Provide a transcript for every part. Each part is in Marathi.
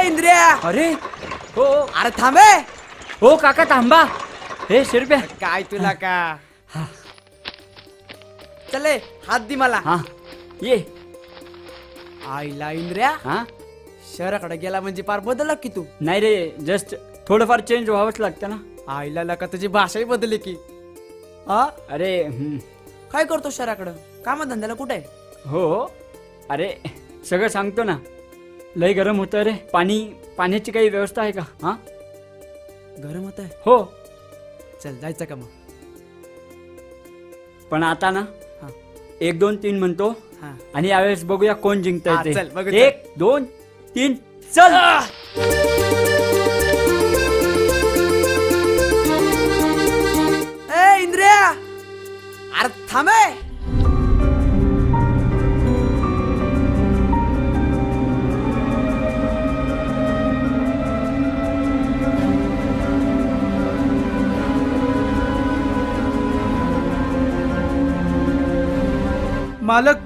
इंद्रिया. अरे हो अरे थांबे. हो काका थांबा. हे शिरप्या काय तुला का. चले हात दे मला. हा ये. आईला इंद्रिया हा शहराकडे गेला म्हणजे पार बदलला की तू. नाही रे जस्ट थोडंफार चेंज व्हावंच लागतं ना. आईला लका तुझी भाषाही बदलली की. हा अरे काय करतो शहराकडं काम धंद्याला कुठे. हो अरे सगळं सांगतो ना. लय गरम होतं रे. पाण्याची काही व्यवस्था आहे का. हा गरम होत आहे. हो चल जायचं का मग. पण आता ना हा. 1 2 3 म्हणतो हा. आणि यावेळेस बघूया कोण हा, जिंकतंय चल, बघू, ते. 1 2 3 चल. ए इंद्रिया अरे थांबे. मालक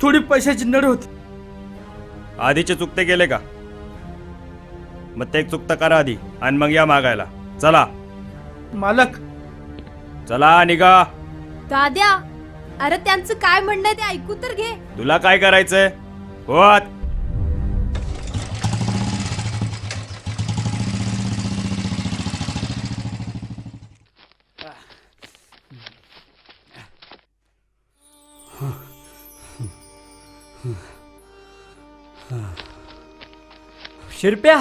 थोडी पैशाची नड होती. आधीचे चुकते गेले का. मग ते एक चुकतं करा आधी आणि मग या मागायला. चला मालक चला निघा. दाद्या अरे त्यांचं काय म्हणणं आहे ते ऐकू तर घे. तुला काय करायचंय. हो आत. शिरप्या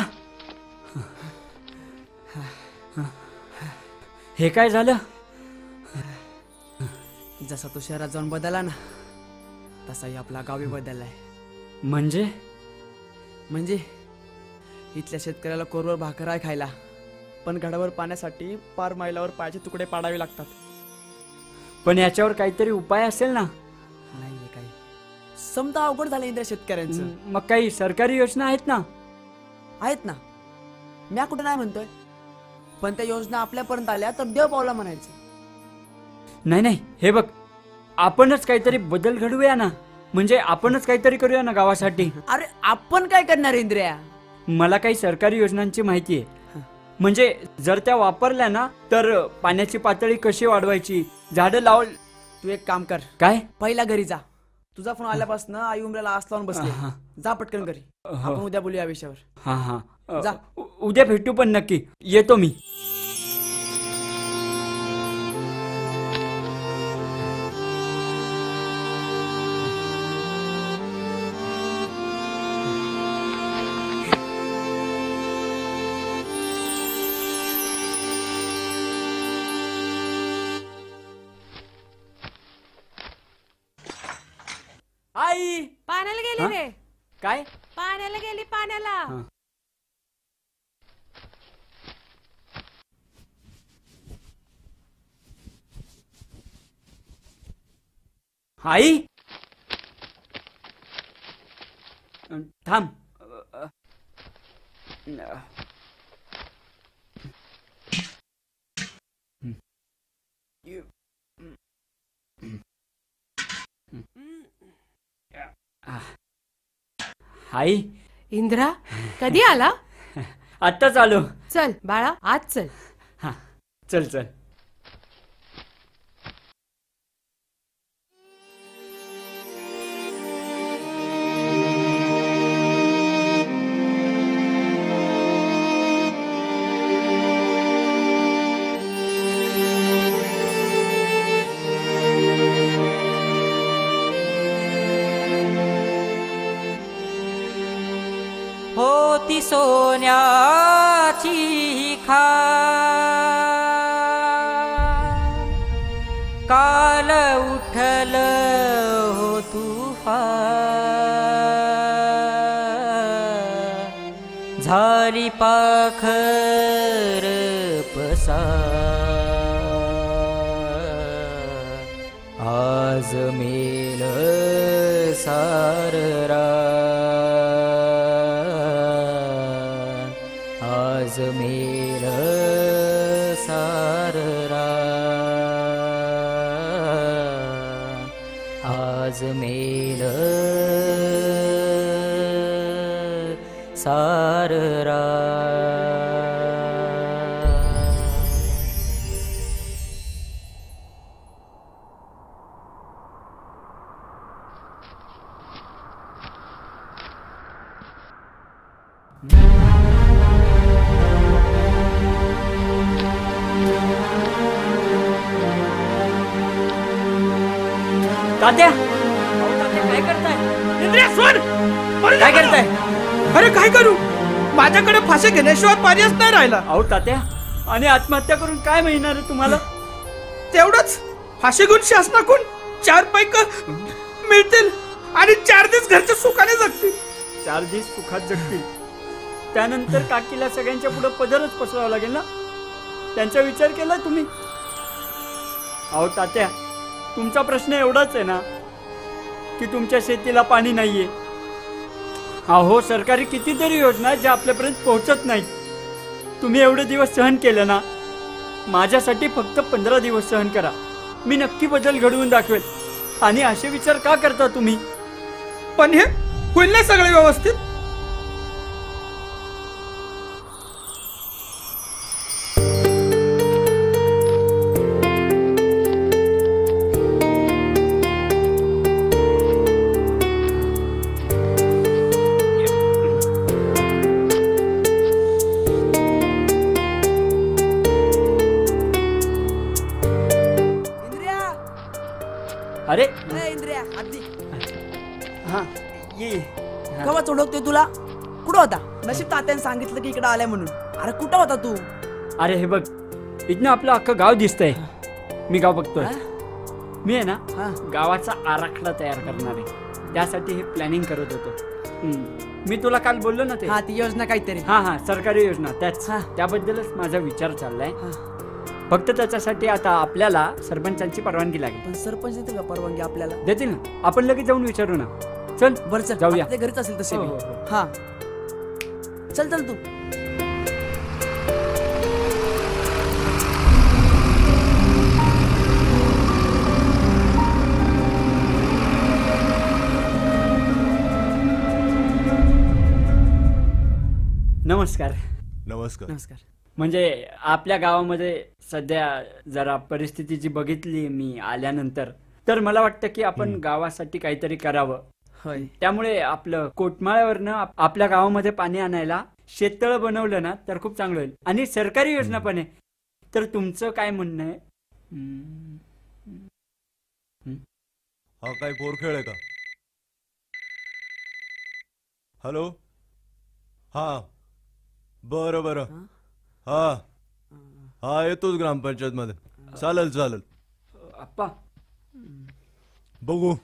हे काय झालं. जसा तो शहरात जाऊन बदलला ना तसाही आपला गावी बदललाय. म्हणजे इथल्या शेतकऱ्याला कोरवर भाकर आहे खायला पण गडावर पाण्यासाठी पार मैलावर पायाचे तुकडे पाडावे लागतात. पण याच्यावर काहीतरी उपाय असेल ना. नाहीये काही. समजा अवघड झालं इंद्रिया शेतकऱ्यांचं. मग काही सरकारी योजना आहेत ना. आहेत ना. म्या कुठे नाही म्हणतोय पण त्या योजना आपल्यापर्यंत आल्या तर देव पावला म्हणायचं. नाही हे बघ आपणच काहीतरी बदल घडवूया ना. म्हणजे आपणच काहीतरी करूया ना गावासाठी. अरे आपण काय करणार इंद्रिया. मला काही सरकारी योजनांची माहिती आहे. म्हणजे जर त्या वापरल्या ना तर पाण्याची पातळी कशी वाढवायची. झाडं लाव. तू एक काम कर. काय. पहिला घरी जा. तुझा फोन आल्यापासून आई उमऱ्याला आस लावून बसले. जा पटकन घरी. आपण उद्या बोलूया या विषयावर. हा जा. उद्या भेटू पण नक्की. येतो मी. आई पाण्याला गेली रे. काय. पाण्याला गेली पाण्याला. आई थांब. आई इंद्रा कधी आला. आत्ताच आलो. चल बाळा आज चल. हा चल चल. होती सोन्याची खाण काल उठल हो तुफान झाली पाखर पसार आज मेल सार आज मेल सार आज मेल साररा तात्या अहो, तात्या, काय करताय? इंद्रिया सोड. मरू दे काय मला. करताय? अरे काय करू, माझ्याकडे फाशी घेण्याशिवाय पर्यायच नाही राहिला. अहो तात्या, आणि आत्महत्या करून काय मिळणार आहे तुम्हाला? तेवढंच फाशी घेऊन शासनाकडून 4 पैक मिळतील आणि 4 दिवस घरच्या सुखाने जगतील. 4 दिवस सुखात जगतील, त्यानंतर काकीला सगळ्यांच्या पुढे पदरच पसरावा लागेल ना. त्यांचा विचार केला तुम्ही? अहो तात्या, तुमचा प्रश्न एवढाच आहे ना की तुमच्या शेतीला पाणी नाहीये. अहो, सरकारी कितीतरी योजना आहेत ज्या आपल्यापर्यंत पोहोचत नाहीत. तुम्ही एवढे दिवस सहन केलं ना, माझ्यासाठी फक्त 15 दिवस सहन करा. मी नक्की बदल घडवून दाखवेल. आणि असे विचार का करता तुम्ही? पण हे होईल ना सगळे व्यवस्थित. इंद्रिया, अरे ए इंद्रिया, आधी हा ये. कवा चढवतोय तुला? कुठं होता? नशीब तात्याने सांगितलं की इकडे आलाय म्हणून. अरे कुठं होता तू? अरे हे बघ, इथनं आपलं अख्खं गाव दिसतंय. मी गाव बघतोय. हा? मी आहे ना हा. गावाचा आराखडा तयार करणार आहे. त्यासाठी हे प्लॅनिंग करत होतो. मी तुला काल बोललो ना ते. हा, ती योजना काहीतरी. हा हा, सरकारी योजना त्याच. हा. त्याबद्दलच माझा विचार चाललाय. हा. फक्त त्याच्यासाठी आता आपल्याला सरपंचांची परवानगी लागेल. पण सरपंच देतील का परवानगी आपल्याला? देतील ना. आपण लगेच जाऊन विचारू ना. चल बरं चल, जाऊया. आता ते घरीच असेल तसे हो, बी. हो, हो. हा, चल चल तू. नमस्कार. नमस्कार. नमस्कार. म्हणजे आपल्या गावामध्ये सध्या जरा परिस्थिती जी बघितली मी आल्यानंतर, तर मला वाटतं की आपण गावासाठी काहीतरी करावं. होय. त्यामुळे आपलं कोटमाळ्यावरनं आपल्या गावामध्ये पाणी आणायला शेततळ बनवलं ना तर खूप चांगलं होईल. आणि सरकारी योजना पण आहे. तर तुमचं काय म्हणणं आहे? हा काय पोरखेळ आहे का? हॅलो. हा बरं बरं. हा हा येतोच ग्रामपंचायत मध्ये. चालेल चालेल, आप्पा बघू.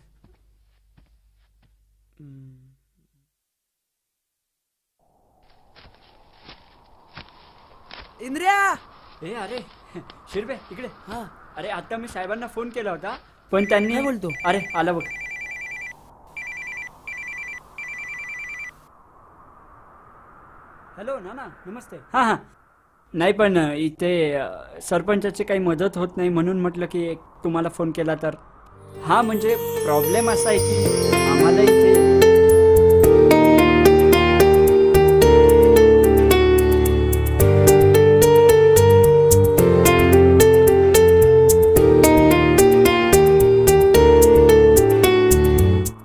इंद्रिया. ए अरे शिरबे इकडे. हा, अरे आता मी साहेबांना फोन केला होता, पण त्यांनी. काय बोलतो? अरे आला बघ. हॅलो नाना, नमस्ते. हा हा, नाही पण इथे सरपंचाची काही मदत होत नाही म्हणून म्हटलं की एक तुम्हाला फोन केला तर. हा म्हणजे प्रॉब्लेम असा आहे की आम्हाला इथे.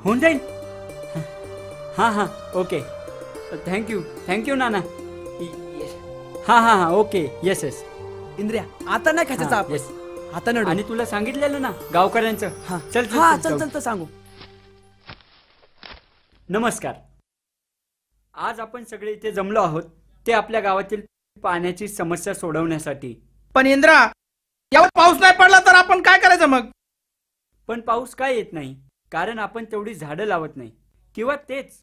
होऊन जाईल. हां हां ओके. थँक्यू नाना. हां हां हां ओके. Yes yes. इंद्रिया, आता नाही खायचं आपण. येस. आता नडू. आणि तुला सांगितलेलं ना गावकऱ्यांचं. हा चल हा, चल चल तर सांगू. नमस्कार. आज आपण सगळे इथे जमलो आहोत ते आपल्या गावातील पाण्याची समस्या सोडवण्यासाठी. पण इंद्रा, यावर पाऊस नाही पडला तर आपण काय करायचं मग? पण पाऊस काय येत नाही कारण आपण तेवढी झाडं लावत नाही. किंवा तेच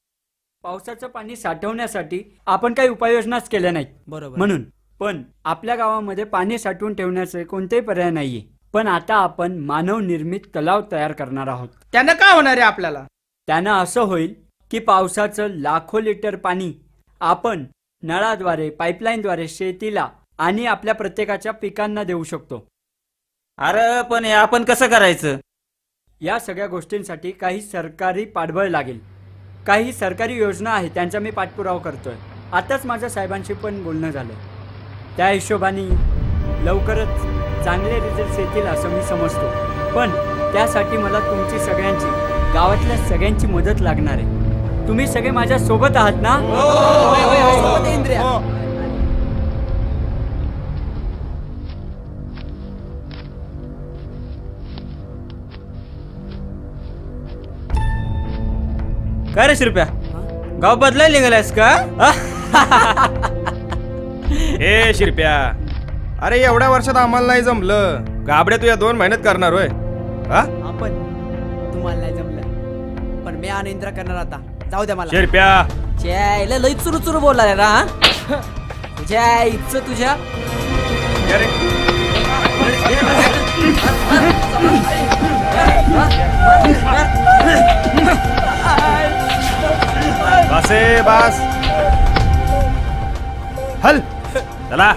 पावसाचं पाणी साठवण्यासाठी आपण काही उपाययोजनाच केल्या नाहीत. बरोबर. म्हणून पण आपल्या गावामध्ये पाणी साठवून ठेवण्याचे कोणतेही पर्याय नाहीये. पण आता आपण मानव निर्मित तलाव तयार करणार आहोत. त्यानं काय होणार आहे आपल्याला? त्यानं असं होईल की पावसाचं लाखो लिटर पाणी आपण नळाद्वारे, पाईपलाईनद्वारे शेतीला आणि आपल्या प्रत्येकाच्या पिकांना देऊ शकतो. अरे पण हे आपण कसं करायचं? या सगळ्या गोष्टींसाठी काही सरकारी पाठबळ लागेल. काही सरकारी योजना आहे त्यांचा मी पाठपुरावा करतोय. आताच माझ्या साहेबांशी पण बोलणं झालं. त्या हिशोबाने लवकरच चांगले रिझल्ट येतील असं मी समजतो. पण त्यासाठी मला तुमची सगळ्यांची, गावातल्या सगळ्यांची मदत लागणार आहे. तुम्ही सगळे माझ्या सोबत आहात ना? सोबत आहे इंद्रिया. काय रे शिरप्या, गाव बदलायला निघालायस का? ए शिरप्या, अरे एवढ्या वर्षात आम्हाला नाही जमलं, गाबड्या तू या 2 महिन्यात करणार होय? हा आपण तुम्हाला नाही जमलं, पण मी आणि इंद्रा करणार आता. जाऊ द्या मला. शिरप्या, जय लई चुरू चुरू बोलला रे रा. जय इच्छा तुझ्या बसे बस, हल चला.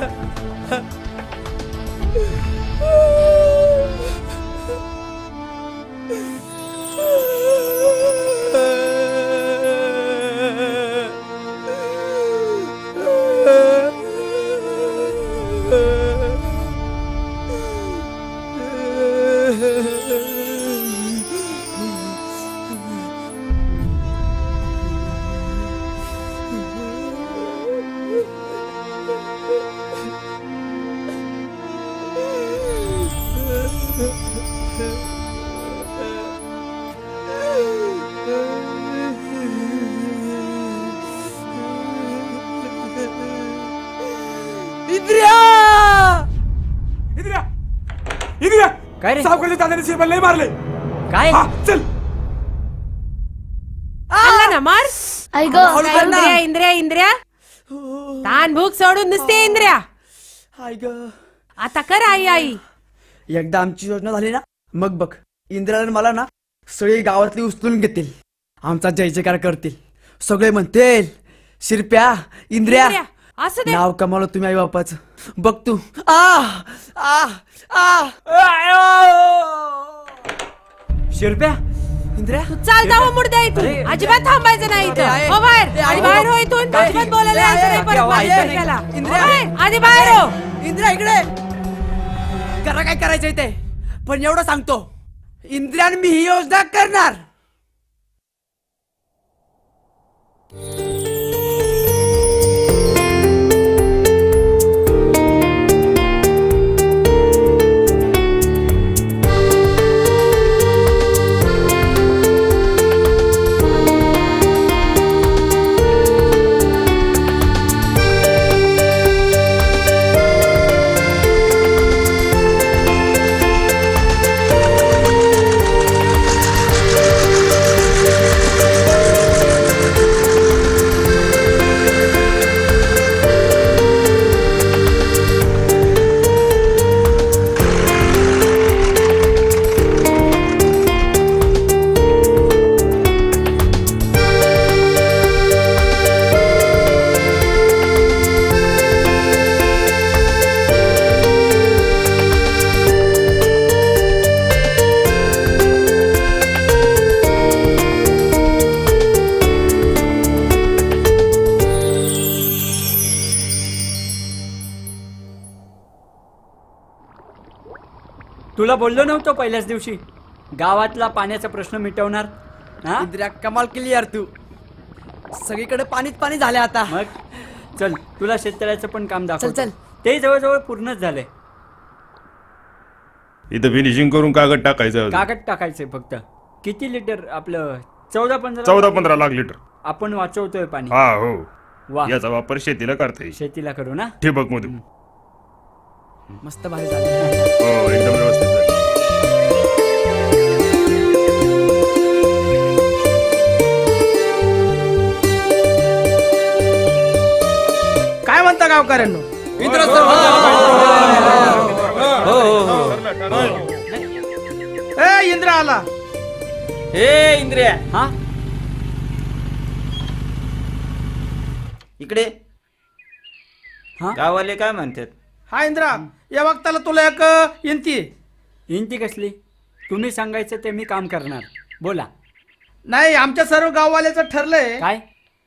काय रे? सावकाराच्या दादाने शिरप्याला लय मारले. काय? चल. आला ना मार. हळू कर ना. इंद्रिया इंद्रिया इंद्रिया तान भूक सोडून नुसते इंद्रिया. हाय ग. आता कर आई आई. एकदा आमची योजना झाली ना, मग बघ इंद्राला मला ना सगळी गावातली उचलून घेतील, आमचा जय जयकार करतील. सगळे म्हणतील शिरप्या इंद्रिया. इंद्रिया, असू दे. नाव कमावलं तुम्ही आई बापाचं. बघ तू. आ आ आ शिरप्या, इंद्रिया तू चाल जावा मुर्द्या इथून. अरे, अजिबात थांबायचं नाही इथं. आहे. हो बाहेर. आहे. आणि बाहेर हो इथून. आहे. अजिबात बोलायला आहे. यायचं नाही परत आहे. माझ्या आहे. शिरप्याला. इंद्रिया. हो बाहेर. आधी बाहेर हो. इंद्रिया इकडे करा, काय करायचंय ते. पण एवढं सांगतो, इंद्रिया आणि मी ही योजना करणार. तुला बोललो नव्हतो पहिल्याच दिवशी गावातला पाण्याचा प्रश्न मिटवणार? हा? इंद्रिया कमाल केली यार तू. सगळीकडे पाणीच पाणी झाले आता. मग चल, तुला शेततळ्याचं पण काम दाखव. चल. ते जवळजवळ पूर्णच झालंय. इथं फिनिशिंग करून कागद टाकायचं. कागद टाकायचंय फक्त. किती लिटर आपलं? 14-15 14-15 लाख लिटर. आपण वाचवतोय पाणी. हा हो, वा, याचा वापर शेतीला करता येईल. शेतीला करू ना. ठिबक मधून. मस्त भारी झालं. हो, एकदम व्यवस्थित झालं. काय म्हणता गावकऱ्यांनो? ए इंद्रा आला. हे इंद्रिया, हा, इकडे हा? गाववाले काय म्हणतात? हा इंद्रा, या वक्ताला तुला एक विनंती आहे. इंती कसली? तुम्ही सांगायचं ते मी काम करणार. बोला. नाही, आमच्या सर्व गाववाल्याचं ठरलंय काय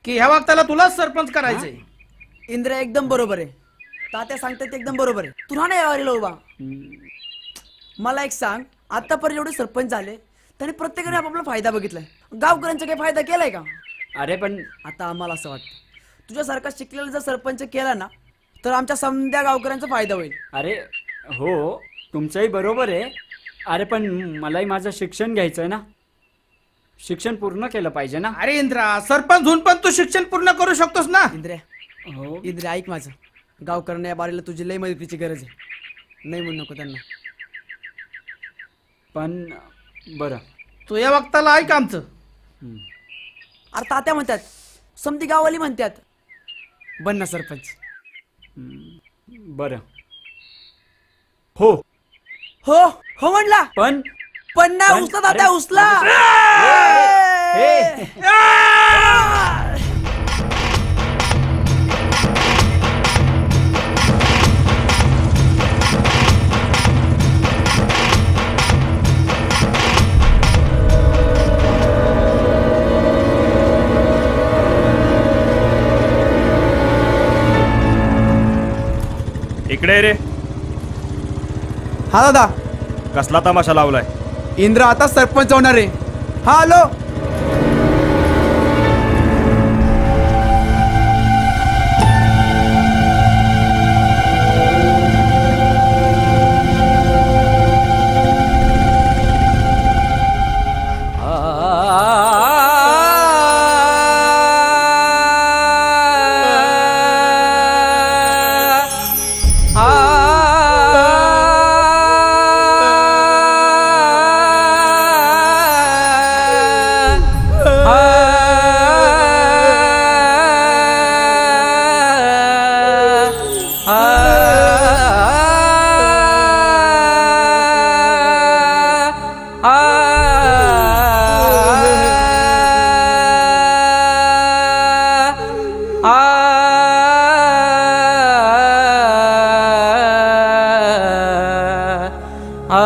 की ह्या वक्ताला तुलाच सरपंच करायचंय. इंद्रा एकदम बरोबर आहे. तात्या सांगतात ते एकदम बरोबर आहे. तुला नाही यावारीला उभा. मला एक सांग, आतापर्यंत एवढे सरपंच झाले त्यांनी प्रत्येकाने आपापला फायदा बघितलाय. गावकऱ्यांचा काही फायदा केलाय का? अरे पण आता आम्हाला असं वाटतं तुझ्यासारखा शिकलेला जर सरपंच केला ना तर आमच्या समध्या गावकऱ्यांचा फायदा होईल. अरे हो, तुमचंही बरोबर आहे. अरे पण मलाही माझं शिक्षण घ्यायचंय ना, शिक्षण पूर्ण केलं पाहिजे ना. अरे इंद्रा, सरपंच होऊन पण तू शिक्षण पूर्ण करू शकतोस ना. इंद्र्या, हो इंद्र्या ऐक माझं, गावकऱ्यांना या बारीला तुझी लई मदतीची गरज आहे. नाही म्हणू नको त्यांना. पण बरं, तू या वक्ताला ऐक आमचं. अरे तात्या म्हणतात, समधी गाववाली म्हणतात, बन ना सरपंच. बरं. हो हो हो म्हणला. पण पण उचला तात्या, उचला. हे इकडे रे. हा दादा, कसला तमाशा लावलाय? इंद्रा आता सरपंच होणार आहे. हा हॅलो. आ